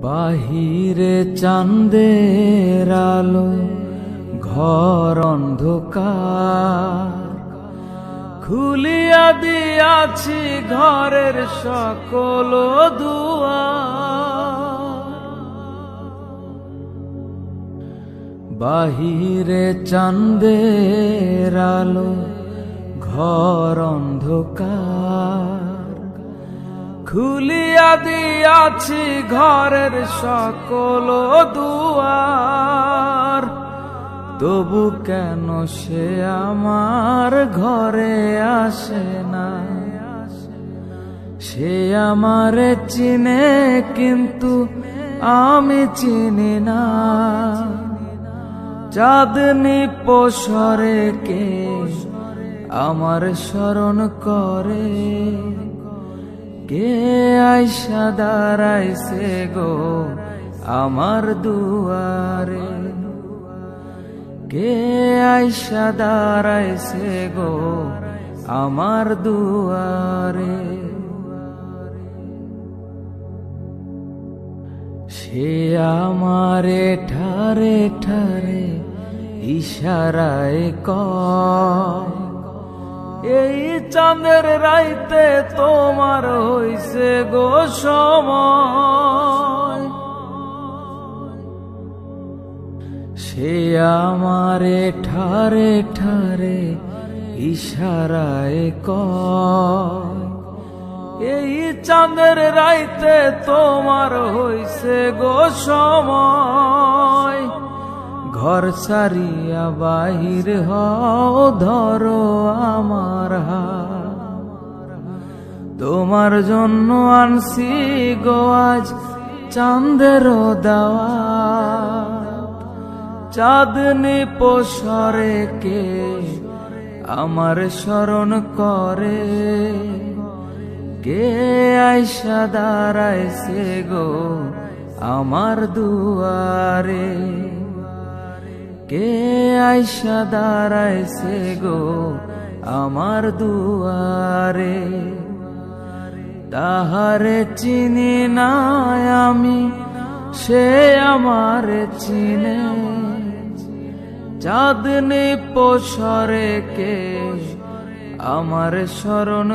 বাহিরে চাঁদের আলো, ঘর অন্ধকার। খুলিয়া দিয়াছি ঘরের সকল দুয়ার। বাহিরে চাঁদের আলো, ঘর অন্ধকার। খুলিয়া দিয়াছি ঘরের সকল দুয়ার। তবু কেন সে আমার ঘরে আসে না? সে আমারে চিনে কিন্তু আমি চিনি না। চাঁদনি পোষরে কে আমার স্মরণ করে? কে আইসা দাঁড়াইছে গো আমার দুয়ারে? কে আইসা দাঁড়াইছে গো আমার দুয়ারে? সে আমারে ঠারে ঠারে ইশারায় কয়, এই চাঁদের রাইতে তোমার হইছে গো সময়। সে আমারে ঠারে ঠারে ইশারায় কয়, এই চাঁদের রাইতে তোমার হইছে গো সময়। ঘর ছাড়িয়া বাহির হও, ধরো আমার হাত। তোমার জন্য আনছি গো আজ চাঁদের দাওয়াত। চাঁদনি পোষরে কে আমার স্মরণ করে? কে আইসা দাঁড়াইছে গো আমার দুয়ারে? কে আইসা দাঁড়াইছে গো আমার দুয়ারে? তাহারে চিনি না আমি, সে আমারে চিনে। চাঁদনি পোষরে কে আমার স্মরণ